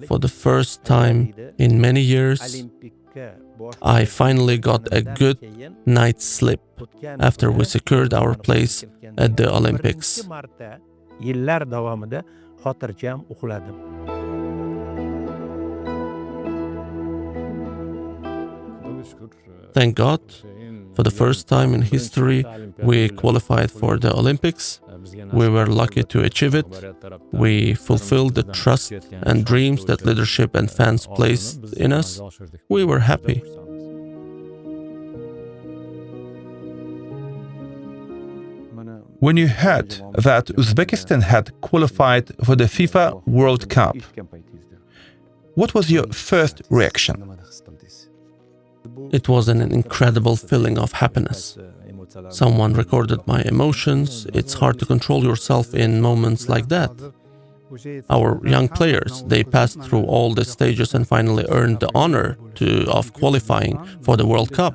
Speaker 1: for the first time in many years, I finally got a good night's sleep after we secured our place at the Olympics." Thank God, for the first time in history, we qualified for the Olympics. We were lucky to achieve it. We fulfilled the trust and dreams that leadership and fans placed in us. We were happy.
Speaker 2: When you heard that Uzbekistan had qualified for the FIFA World Cup, what was your first reaction?
Speaker 1: It was an incredible feeling of happiness. Someone recorded my emotions. It's hard to control yourself in moments like that. Our young players, they passed through all the stages and finally earned the honor of qualifying for the World Cup.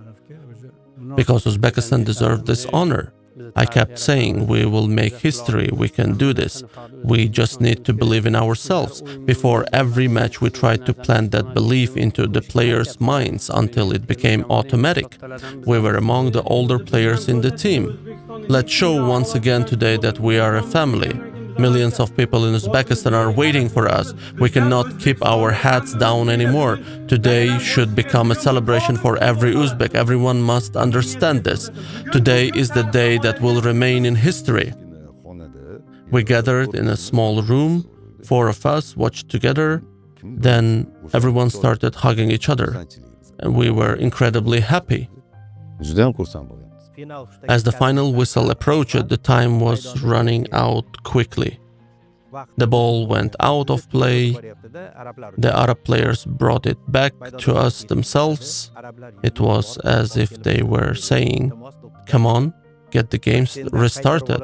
Speaker 1: Because Uzbekistan deserved this honor. I kept saying, we will make history, we can do this. We just need to believe in ourselves. Before every match we tried to plant that belief into the players' minds until it became automatic. We were among the older players in the team. Let's show once again today that we are a family. Millions of people in Uzbekistan are waiting for us. We cannot keep our heads down anymore. Today should become a celebration for every Uzbek. Everyone must understand this. Today is the day that will remain in history. We gathered in a small room. 4 of us watched together. Then everyone started hugging each other. And we were incredibly happy. As the final whistle approached, the time was running out quickly. The ball went out of play. The Arab players brought it back to us themselves. It was as if they were saying, "Come on, get the games restarted."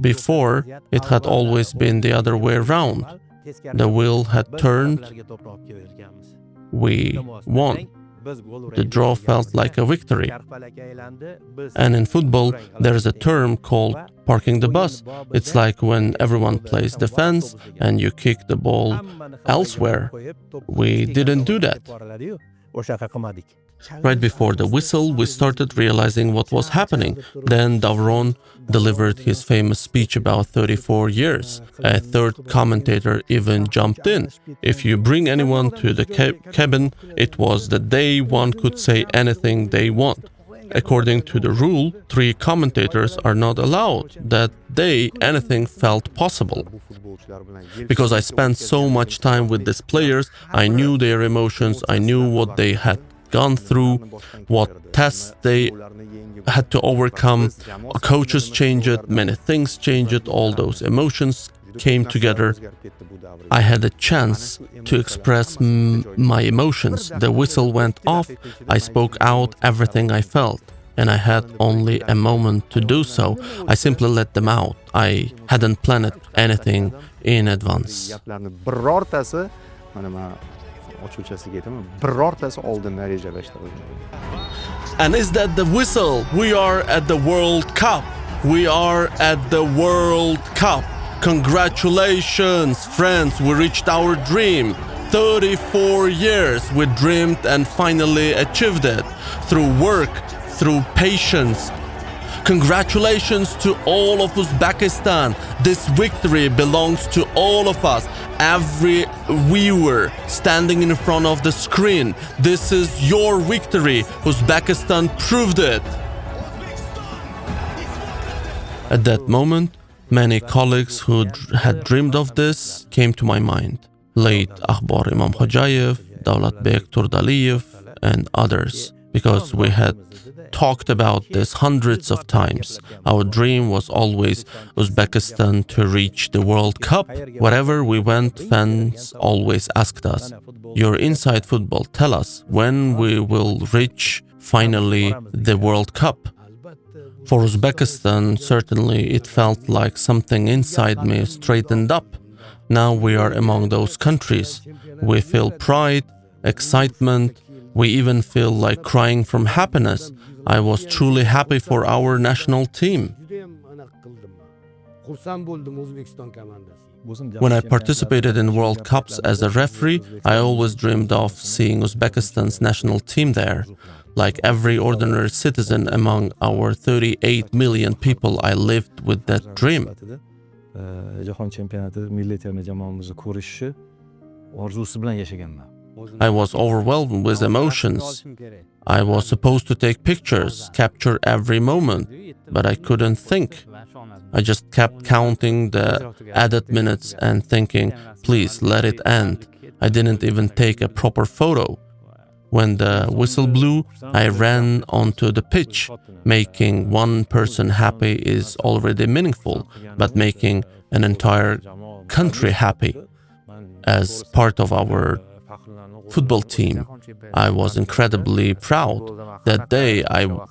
Speaker 1: Before, it had always been the other way around. The wheel had turned. We won. The draw felt like a victory. And in football, there is a term called parking the bus. It's like when everyone plays defense and you kick the ball elsewhere. We didn't do that. Right before the whistle, we started realizing what was happening. Then Davron delivered his famous speech about 34 years. A third commentator even jumped in. If you bring anyone to the cabin, it was the day one could say anything they want. According to the rule, 3 commentators are not allowed. That day, anything felt possible. Because I spent so much time with these players, I knew their emotions, I knew what they had gone through, what tests they had to overcome. Coaches changed, many things changed, all those emotions came together. I had a chance to express my emotions. The whistle went off, I spoke out everything I felt, and I had only a moment to do so. I simply let them out. I hadn't planned anything in advance. And is that the whistle? We are at the World Cup. We are at the World Cup. Congratulations, friends. We reached our dream. 34 years we dreamed and finally achieved it. Through work, through patience, Congratulations to all of Uzbekistan. This victory belongs to all of us. Every viewer standing in front of the screen. This is your victory. Uzbekistan proved it. At that moment, many colleagues who had dreamed of this came to my mind. Late Akhbar Imamxo'jayev, Davlatbek Turdaliyev, and others, because we had talked about this hundreds of times. Our dream was always Uzbekistan to reach the World Cup. Wherever we went, fans always asked us, "You're inside football, tell us when we will reach finally the World Cup." For Uzbekistan, certainly it felt like something inside me straightened up. Now we are among those countries. We feel pride, excitement. We even feel like crying from happiness. I was truly happy for our national team. When I participated in World Cups as a referee, I always dreamed of seeing Uzbekistan's national team there. Like every ordinary citizen among our 38 million people, I lived with that dream.
Speaker 7: Jahon chempionati milliy terma jamoamizni ko'rishi orzusi bilan yashaganman.
Speaker 1: I was overwhelmed with emotions. I was supposed to take pictures, capture every moment, but I couldn't think. I just kept counting the added minutes and thinking, please let it end. I didn't even take a proper photo. When the whistle blew, I ran onto the pitch. Making one person happy is already meaningful, but making an entire country happy as part of our football team, I was incredibly proud. That day,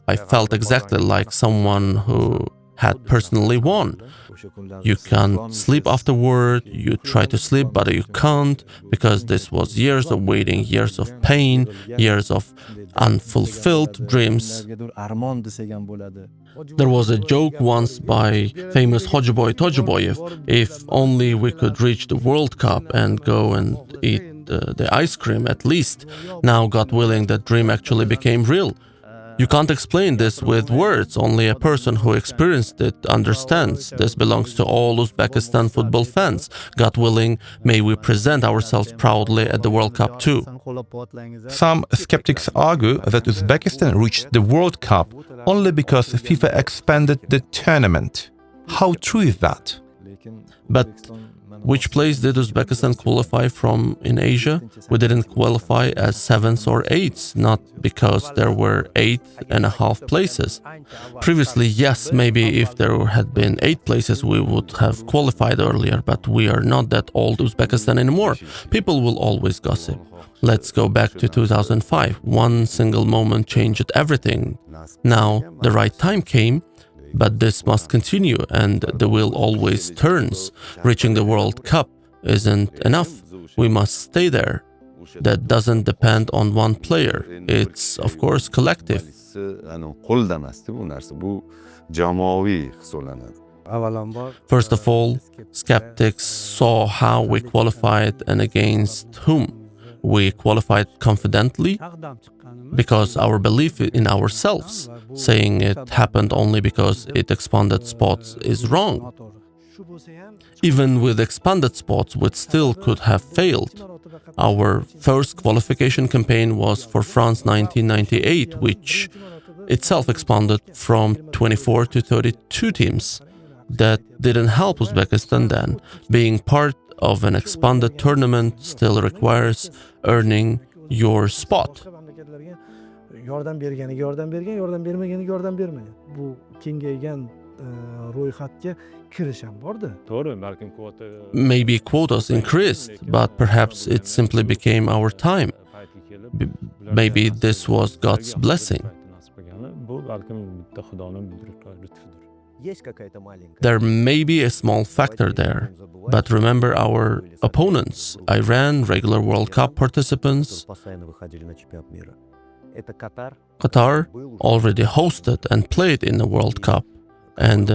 Speaker 1: I felt exactly like someone who had personally won. You can't sleep afterward, you try to sleep but you can't, because this was years of waiting, years of pain, years of unfulfilled dreams. There was a joke once by famous Hojiboy Tojiboyev, if only we could reach the World Cup and go and eat the ice cream at least. Now, God willing, that dream actually became real. You can't explain this with words, only a person who experienced it understands. This belongs to all Uzbekistan football fans. God willing, may we present ourselves proudly at the World Cup too.
Speaker 2: Some skeptics argue that Uzbekistan reached the World Cup only because FIFA expanded the tournament. How true is that?
Speaker 1: But which place did Uzbekistan qualify from in Asia? We didn't qualify as 7th or 8th, not because there were 8.5 places. Previously, yes, maybe if there had been 8 places, we would have qualified earlier, but we are not that old Uzbekistan anymore. People will always gossip. Let's go back to 2005. One single moment changed everything. Now, the right time came. But this must continue, and the wheel always turns. Reaching the World Cup isn't enough. We must stay there. That doesn't depend on one player. It's, of course, collective. First of all, skeptics saw how we qualified and against whom. We qualified confidently because our belief in ourselves, saying it happened only because it expanded spots, is wrong. Even with expanded spots, we still could have failed. Our first qualification campaign was for France 1998, which itself expanded from 24 to 32 teams. That didn't help Uzbekistan then. Being part of an expanded tournament still requires earning your spot.
Speaker 4: Yordam berganiga yordam bergan, yordam bermaganiga yordam bermagan. Bu kengaygan ro'yxatga kirish ham bordi.
Speaker 1: Maybe quotas increased, but perhaps it simply became our time. Maybe this was God's blessing. There may be a small factor there, but remember our opponents, Iran, regular World Cup participants. Qatar already hosted and played in the World Cup, and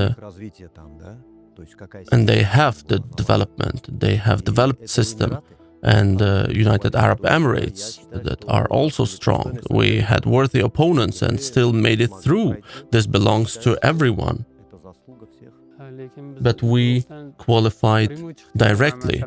Speaker 1: they have the development, they have developed system, and United Arab Emirates that are also strong. We had worthy opponents and still made it through. This belongs to everyone. But we qualified directly.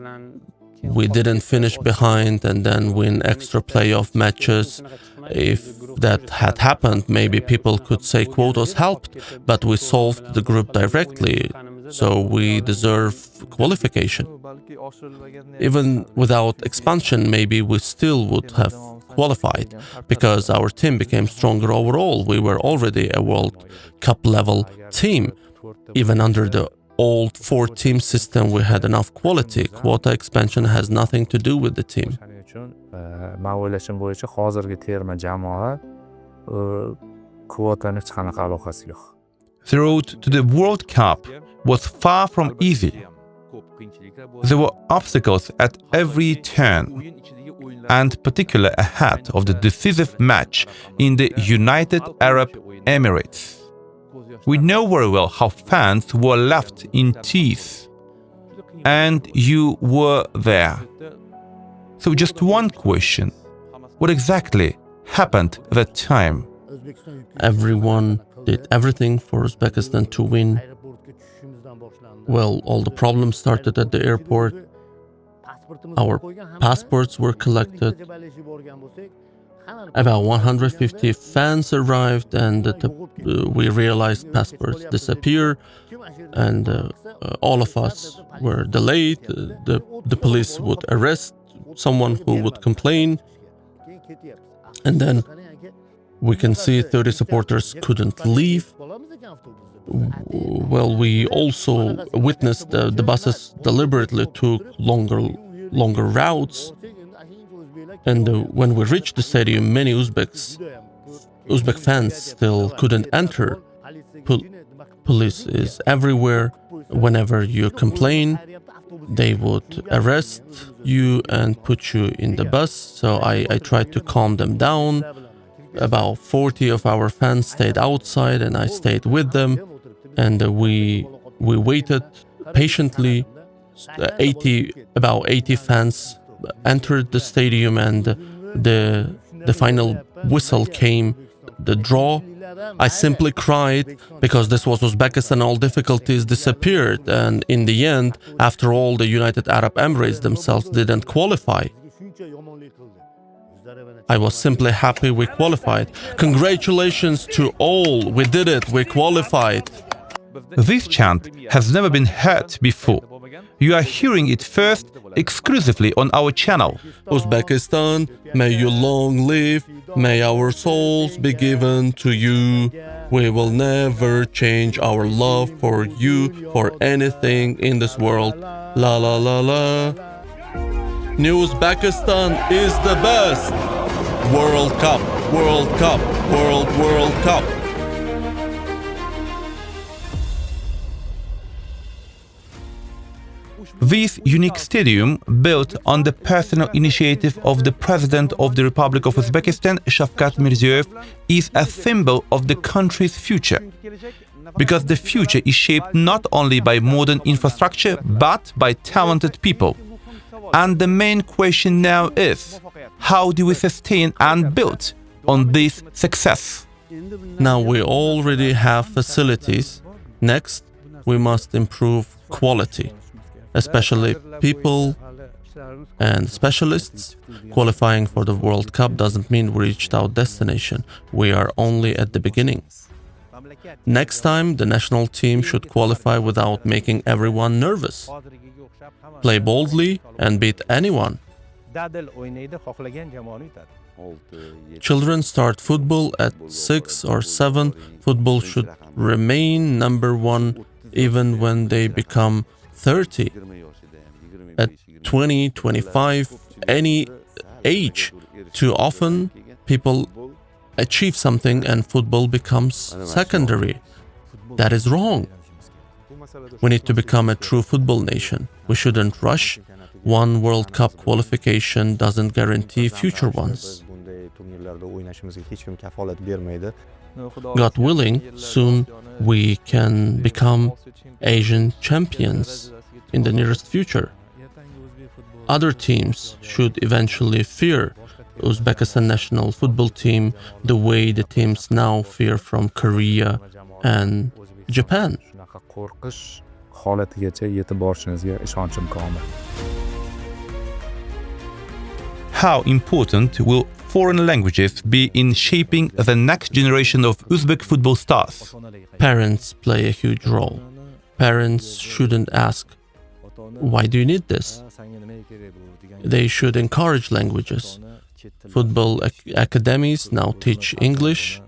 Speaker 1: We didn't finish behind and then win extra playoff matches. If that had happened, maybe people could say quotas helped, but we solved the group directly, so we deserve qualification. Even without expansion, maybe we still would have qualified, because our team became stronger overall. We were already a World Cup level team. Even under the old 4-team system, we had enough quality. Quota expansion has nothing to do with the team.
Speaker 7: Men o'ylashim bo'yicha hozirgi terma jamoa kvotani hech qanaqa aloqasi yo'q.
Speaker 2: The road to the World Cup was far from easy. There were obstacles at every turn, and particularly ahead of the decisive match in the United Arab Emirates. We know very well how fans were left in tears, and you were there. So just one question: what exactly happened that time?
Speaker 1: Everyone did everything for Uzbekistan to win. Well, all the problems started at the airport. Our passports were collected. About 150 fans arrived, and we realized passports disappear, and all of us were delayed. The police would arrest someone who would complain, and then we can see 30 supporters couldn't leave. Well, we also witnessed the buses deliberately took longer routes. And when we reached the stadium, many Uzbek fans still couldn't enter. Police is everywhere. Whenever you complain, they would arrest you and put you in the bus. So I tried to calm them down. About 40 of our fans stayed outside, and I stayed with them. And we waited patiently. About 80 fans entered the stadium, and the final whistle came, the draw. I simply cried because this was Uzbekistan. All difficulties disappeared, and in the end, after all, the United Arab Emirates themselves didn't qualify. I was simply happy we qualified. Congratulations to all, we did it, we qualified.
Speaker 2: This chant has never been heard before. You are hearing it first exclusively on our channel.
Speaker 1: Uzbekistan, may you long live, may our souls be given to you. We will never change our love for you, for anything in this world. La la la la. New Uzbekistan is the best. World Cup, World Cup, World Cup.
Speaker 2: This unique stadium, built on the personal initiative of the President of the Republic of Uzbekistan, Shavkat Mirziyoyev, is a symbol of the country's future. Because the future is shaped not only by modern infrastructure, but by talented people. And the main question now is, how do we sustain and build on this success?
Speaker 1: Now we already have facilities. Next, we must improve quality. Especially people and specialists. Qualifying for the World Cup doesn't mean we reached our destination. We are only at the beginning. Next time, the national team should qualify without making everyone nervous. Play boldly and beat anyone. Children start football at 6 or 7. Football should remain number 1 even when they become 30, at 20, 25, any age. Too often people achieve something and football becomes secondary. That is wrong. We need to become a true football nation. We shouldn't rush. One World Cup qualification doesn't guarantee future ones. God willing, soon we can become Asian champions in the nearest future. other teams should eventually fear Uzbekistan national football team the way the teams now fear from Korea and Japan.
Speaker 7: Shunaqa qo'rqish holatigacha yetib borishingizga ishonchim komil.
Speaker 2: How important will foreign languages be in shaping the next generation of Uzbek football stars?
Speaker 1: Parents play a huge role. Parents shouldn't ask, why do you need this? They should encourage languages. Football academies now teach English.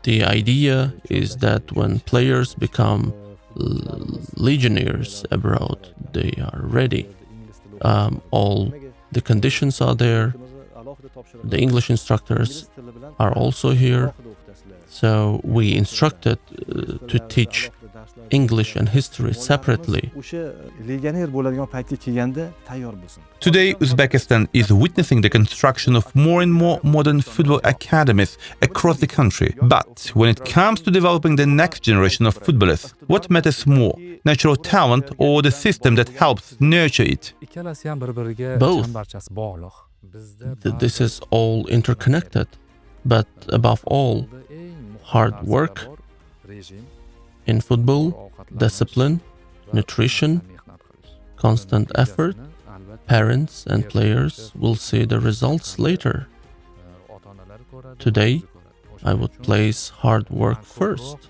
Speaker 1: The idea is that when players become legionnaires abroad, they are ready. All the conditions are there. The English instructors are also here. So we instructed to teach English and history separately.
Speaker 2: Today, Uzbekistan is witnessing the construction of more and more modern football academies across the country. But when it comes to developing the next generation of footballers, what matters more, natural talent or the system that helps nurture it?
Speaker 1: Both. This is all interconnected. But above all, hard work in football, discipline, nutrition, constant effort. Parents and players will see the results later. Today, I would place hard work first.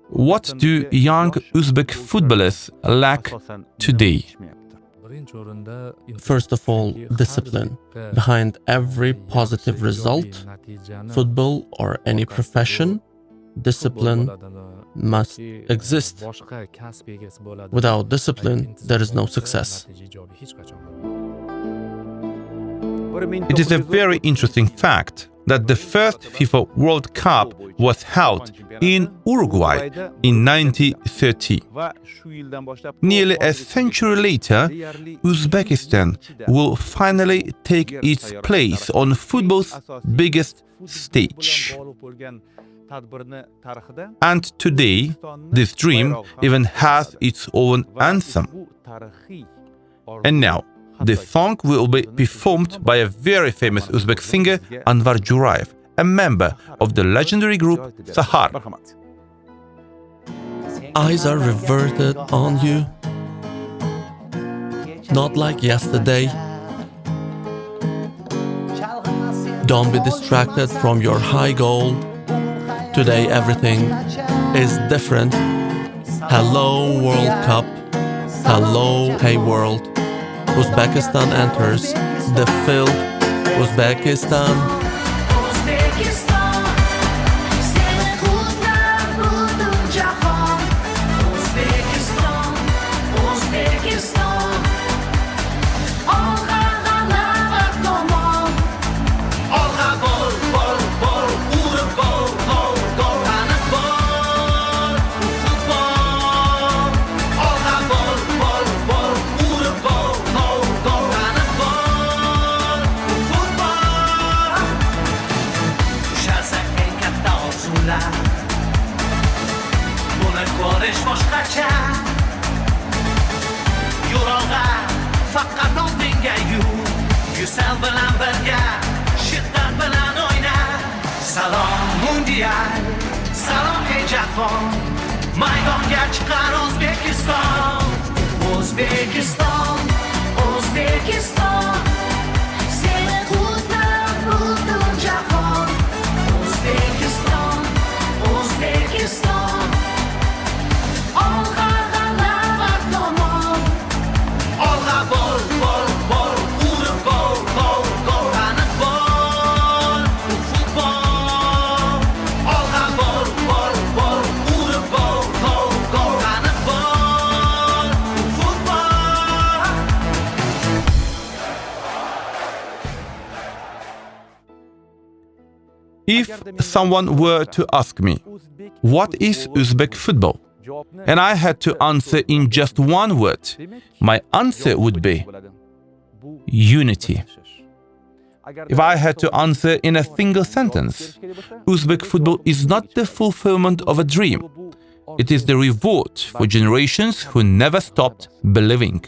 Speaker 2: What do young Uzbek footballers lack today?
Speaker 1: First of all, discipline. Behind every positive result, football or any profession, discipline must exist. Without discipline, there is no success.
Speaker 2: It is a very interesting fact that the first FIFA World Cup was held in Uruguay in 1930. Nearly a century later, Uzbekistan will finally take its place on football's biggest stage. And today, this dream even has its own anthem. And now, the song will be performed by a very famous Uzbek singer, Anvar Jurayev, a member of the legendary group Sahar.
Speaker 1: Eyes are reverted on you, not like yesterday. Don't be distracted from your high goal. Today everything is different. Hello World Cup. Hello, hey world. Uzbekistan enters the field. Uzbekistan.
Speaker 13: Faqat oldinga yusal bilan birga, shiddat bilan o'yna. Salom mundial, salom ey jahon, maydonga chiqar O'zbekiston. O'zbekiston, O'zbekiston, seni qutlar butun jahon. O'zbekiston, O'zbekiston, olg'a g'alaba tomon. Olg'a bol, bol, bol, urib gol, gol, gol, aniq bol, futbol. Olg'a bol, bol, bol, urib gol, gol, gol, aniq bol, futbol.
Speaker 2: If someone were to ask me, what is Uzbek football? And I had to answer in just one word, my answer would be unity. If I had to answer in a single sentence, Uzbek football is not the fulfillment of a dream, It is the reward for generations who never stopped believing.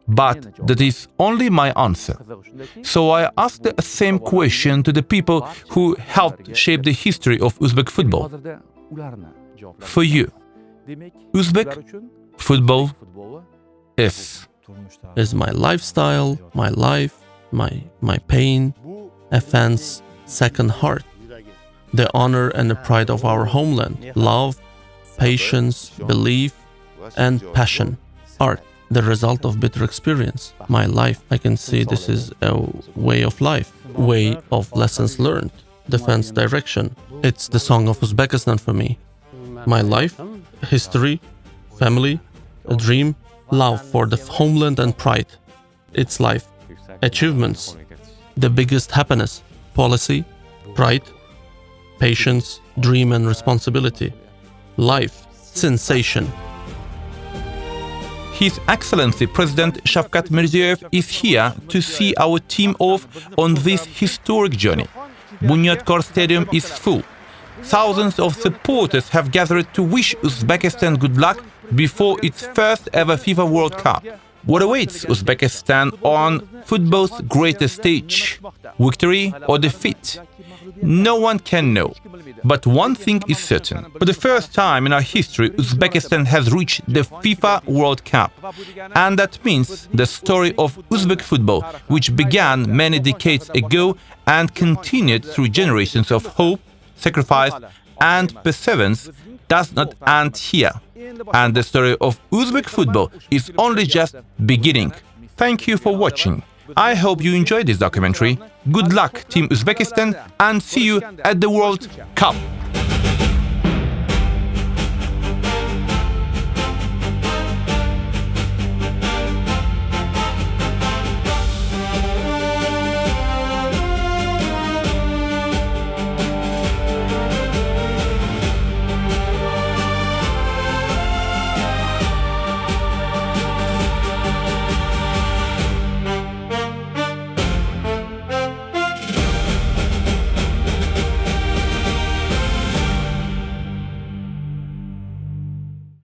Speaker 2: But that is only my answer. So I asked the same question to the people who helped shape the history of Uzbek football. For you, Uzbek football
Speaker 1: is my lifestyle, my life, my pain, a fan's second heart, the honor and the pride of our homeland, love, patience, belief, and passion, art, the result of bitter experience, my life. I can see this is a way of life, way of lessons learned, defense direction. It's the song of Uzbekistan for me. My life, history, family, a dream, love for the homeland and pride. It's life, achievements, the biggest happiness, policy, pride, patience, dream and responsibility, life, sensation.
Speaker 2: His Excellency President Shavkat Mirziyoyev is here to see our team off on this historic journey. Bunyodkor Stadium is full. Thousands of supporters have gathered to wish Uzbekistan good luck before its first ever FIFA World Cup. What awaits Uzbekistan on football's greatest stage? Victory or defeat? No one can know. But one thing is certain. For the first time in our history, Uzbekistan has reached the FIFA World Cup. And that means the story of Uzbek football, which began many decades ago and continued through generations of hope, sacrifice and perseverance, does not end here. And the story of Uzbek football is only just beginning. Thank you for watching. I hope you enjoyed this documentary. Good luck, Team Uzbekistan, and see you at the World Cup!